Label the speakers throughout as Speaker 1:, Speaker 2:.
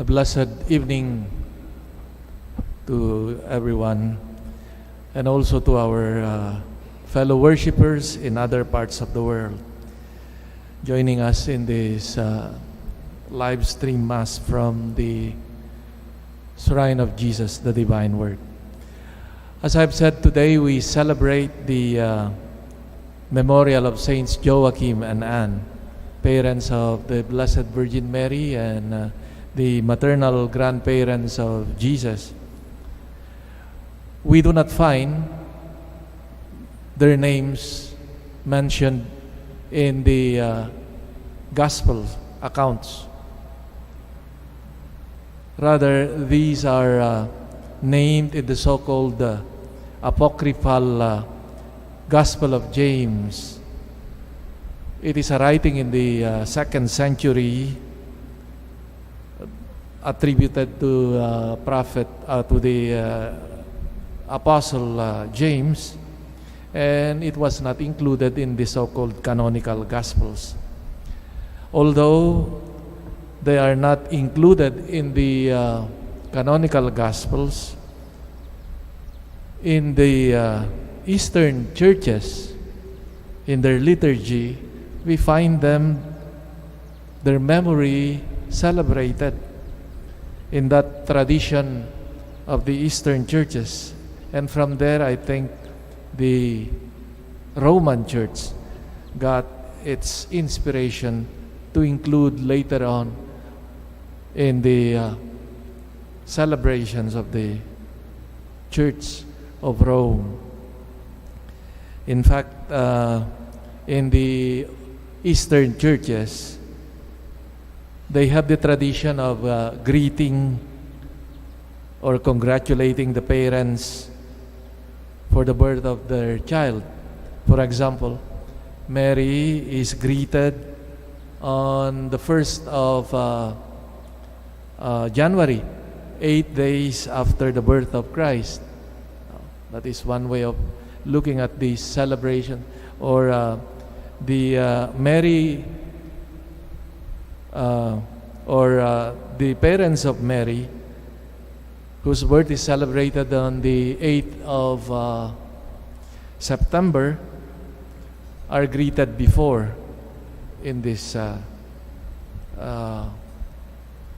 Speaker 1: A blessed evening to everyone, and also to our fellow worshipers in other parts of the world joining us in this live stream Mass from the Shrine of Jesus, the Divine Word. As I've said, today we celebrate the memorial of Saints Joachim and Anne, parents of the Blessed Virgin Mary and the maternal grandparents of Jesus. We do not find their names mentioned in the Gospel accounts. Rather, these are named in the so-called apocryphal Gospel of James. It is a writing in the 2nd century attributed to the Apostle James, and it was not included in the so-called canonical Gospels. Although they are not included in the canonical Gospels, in the Eastern churches, in their liturgy, we find their memory celebrated in that tradition of the Eastern churches. And from there, I think the Roman Church got its inspiration to include later on in the celebrations of the Church of Rome. In fact, in the Eastern churches, they have the tradition of greeting or congratulating the parents for the birth of their child. For example, Mary is greeted on the 1st of January, 8 days after the birth of Christ. That is one way of looking at this celebration. Or Mary the parents of Mary, whose birth is celebrated on the 8th of September, are greeted before in this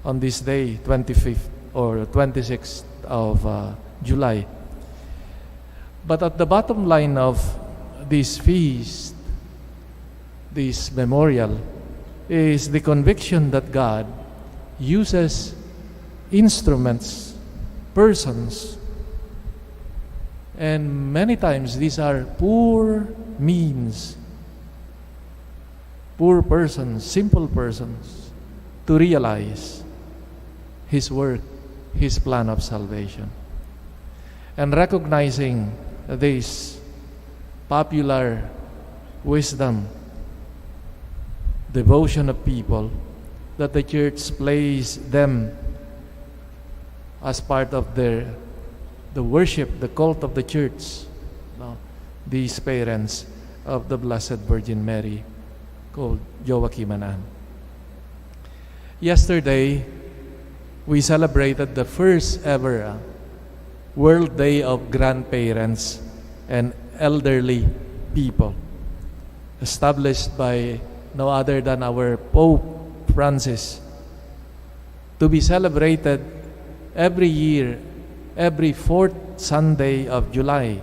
Speaker 1: on this day, 25th or 26th of July. But at the bottom line of this feast, this memorial, is the conviction that God uses instruments, persons, and many times these are poor means, poor persons, simple persons, to realize His work, His plan of salvation. And recognizing this popular wisdom, devotion of people, that the Church plays them as part of the worship, the cult of the Church, these parents of the Blessed Virgin Mary, called Joachim and Anne. Yesterday, we celebrated the first ever World Day of Grandparents and Elderly People, established by no other than our Pope Francis, to be celebrated every year, every 4th Sunday of July.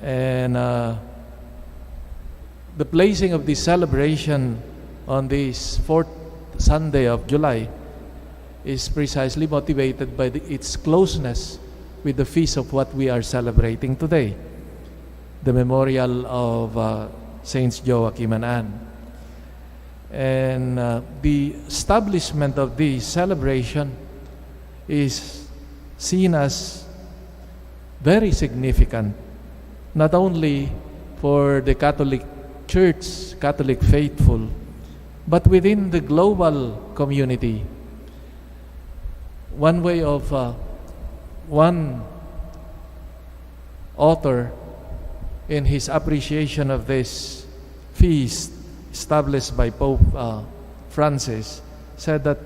Speaker 1: And the placing of this celebration on this 4th Sunday of July is precisely motivated by its closeness with the feast of what we are celebrating today, the memorial of Saints Joachim and Anne. And the establishment of this celebration is seen as very significant, not only for the Catholic Church, Catholic faithful, but within the global community. One way of one author, in his appreciation of this feast established by Pope Francis, said that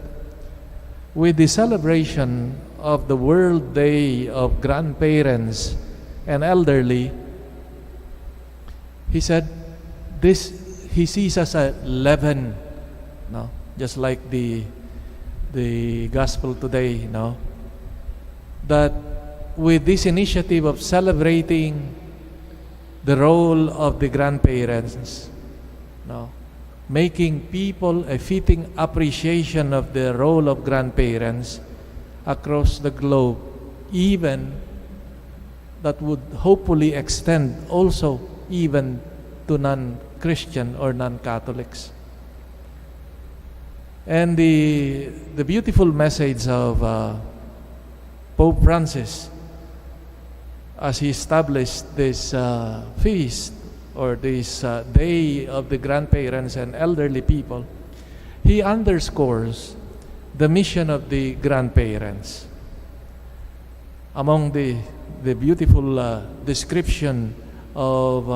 Speaker 1: with the celebration of the World Day of Grandparents and Elderly, he said this, he sees as a leaven, no? Just like the gospel today, no? That with this initiative of celebrating the role of the grandparents, no? Making people a fitting appreciation of the role of grandparents across the globe, even that would hopefully extend also even to non-Christian or non-Catholics. And the beautiful message of Pope Francis as he established this feast or this day of the grandparents and elderly people, he underscores the mission of the grandparents. Among the beautiful description of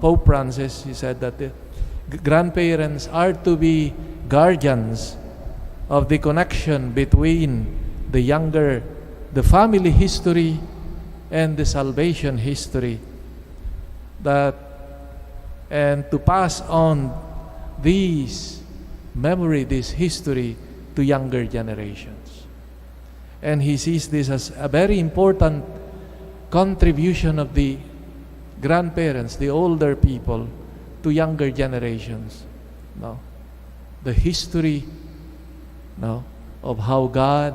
Speaker 1: Pope Francis, he said that the grandparents are to be guardians of the connection between the family history and the salvation history, and to pass on this memory, this history to younger generations. And he sees this as a very important contribution of the grandparents, the older people, to younger generations. No? The history, no, of how God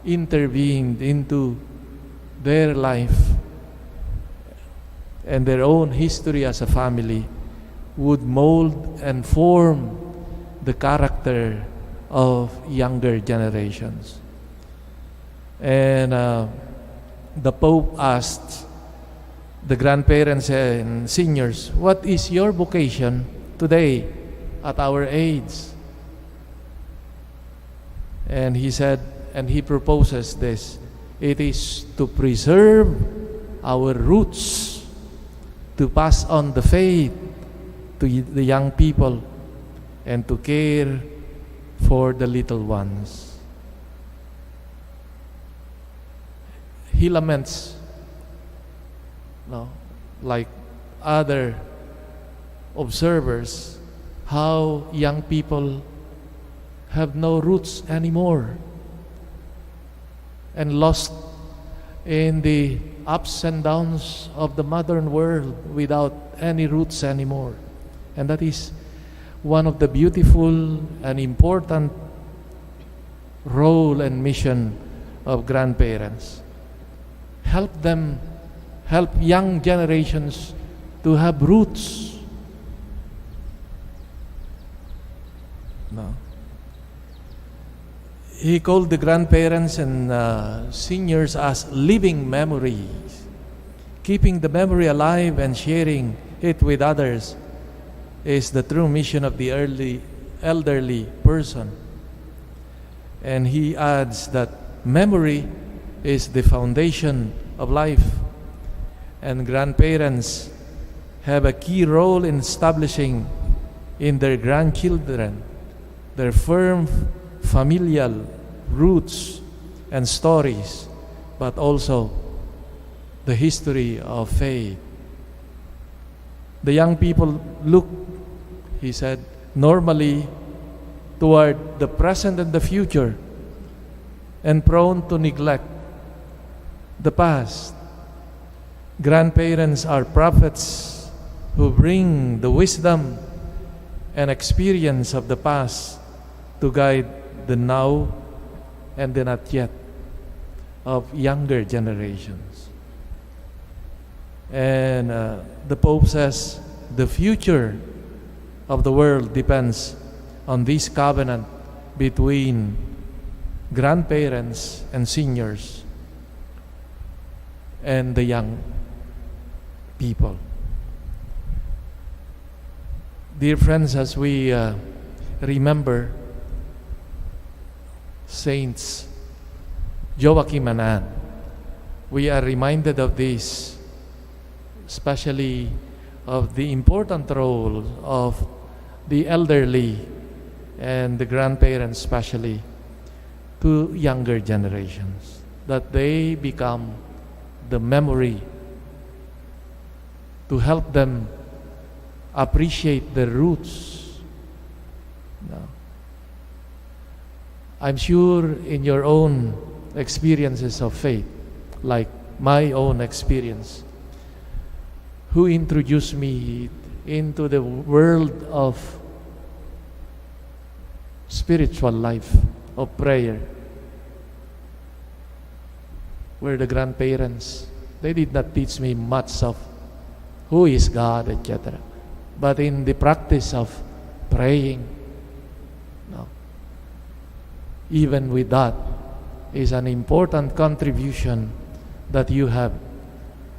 Speaker 1: intervened into their life and their own history as a family would mold and form the character of younger generations. And the Pope asked the grandparents and seniors, what is your vocation today at our age? And he said, and he proposes this, it is to preserve our roots, to pass on the faith to the young people, and to care for the little ones. He laments, no, like other observers, how young people have no roots anymore and lost in the ups and downs of the modern world without any roots anymore. And that is one of the beautiful and important role and mission of grandparents. Help young generations to have roots. No. He called the grandparents and seniors as living memories. Keeping the memory alive and sharing it with others is the true mission of the elderly person. And he adds that memory is the foundation of life, and grandparents have a key role in establishing in their grandchildren their firm familial roots and stories, but also the history of faith. The young people look, he said, normally toward the present and the future, and prone to neglect the past. Grandparents are prophets who bring the wisdom and experience of the past to guide the now and the not yet of younger generations. And the Pope says the future of the world depends on this covenant between grandparents and seniors and the young people. Dear friends, as we remember Saints Joachim and Anne, we are reminded of this, especially of the important role of the elderly and the grandparents especially, to younger generations, that they become the memory to help them appreciate the roots. No. I'm sure in your own experiences of faith, like my own experience, who introduced me into the world of spiritual life, of prayer, were the grandparents. They did not teach me much of who is God, etc. But in the practice of praying, no, even with that is an important contribution that you have,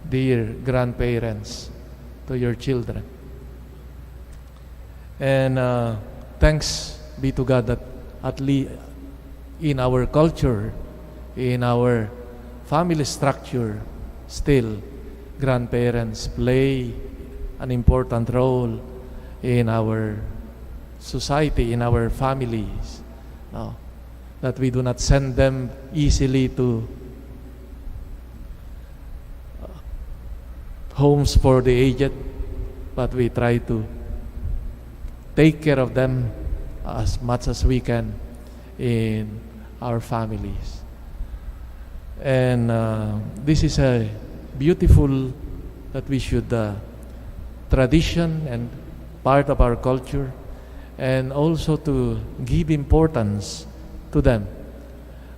Speaker 1: dear grandparents, to your children. And thanks be to God that at least in our culture, in our family structure, still grandparents play an important role in our society, in our families. No, that we do not send them easily to homes for the aged, but we try to take care of them as much as we can in our families. And this is a beautiful that we should tradition and part of our culture, and also to give importance to them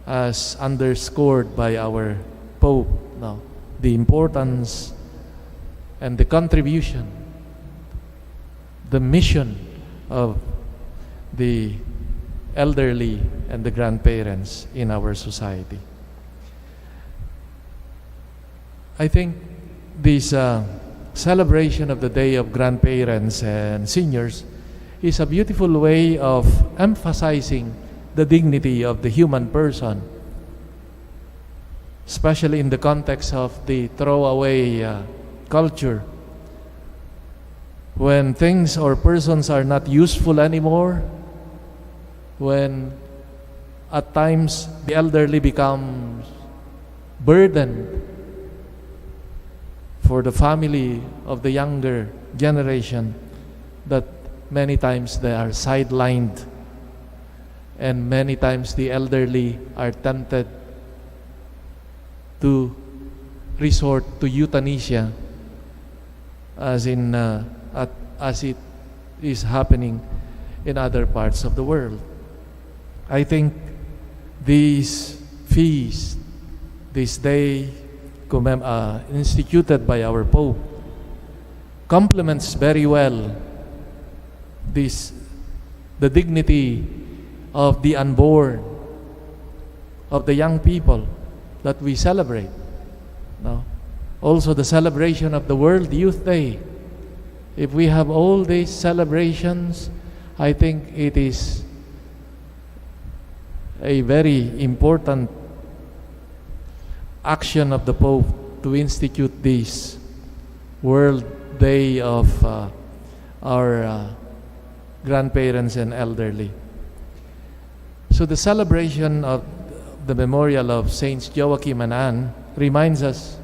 Speaker 1: as underscored by our Pope now, the importance and the contribution, the mission of the elderly and the grandparents in our society. I think this celebration of the Day of Grandparents and Seniors is a beautiful way of emphasizing the dignity of the human person, especially in the context of the throwaway culture. When things or persons are not useful anymore, when at times the elderly becomes burdened for the family of the younger generation, that many times they are sidelined, and many times the elderly are tempted to resort to euthanasia, as it is happening in other parts of the world. I think this feast, this day instituted by our Pope, complements very well the dignity of the unborn, of the young people that we celebrate. No? Also the celebration of the World Youth Day. If we have all these celebrations, I think it is a very important action of the Pope to institute this World Day of our grandparents and elderly. So the celebration of the memorial of Saints Joachim and Anne reminds us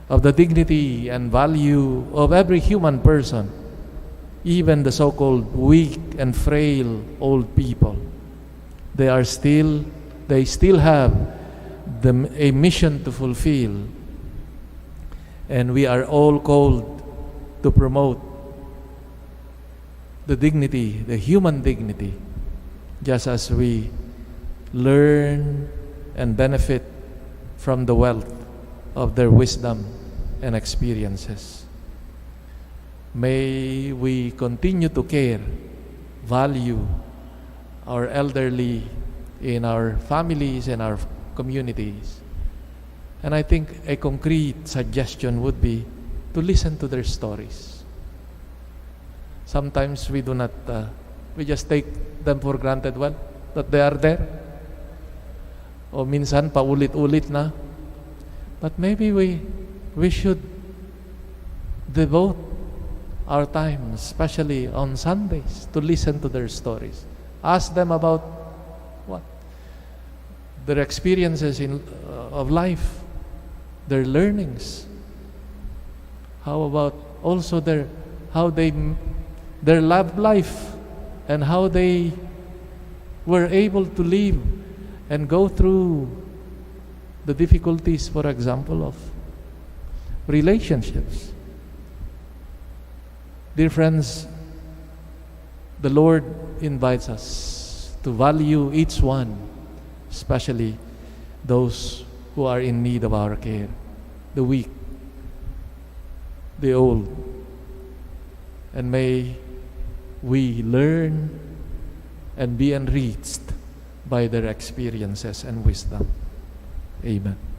Speaker 1: of the dignity and value of every human person, even the so-called weak and frail old people. They still have a mission to fulfill, and we are all called to promote the dignity, the human dignity, just as we learn and benefit from the wealth of their wisdom and experiences. May we continue to care, value our elderly in our families and our communities. And I think a concrete suggestion would be to listen to their stories. Sometimes we do not, we just take them for granted, well, that they are there. O minsan, paulit-ulit na. But maybe we should devote our time, especially on Sundays, to listen to their stories. Ask them about what? their experiences of life, their learnings. How about also their love life and how they were able to live and go through the difficulties, for example, of relationships. Dear friends, the Lord invites us to value each one, especially those who are in need of our care, the weak, the old. And may we learn and be enriched by their experiences and wisdom. Amen.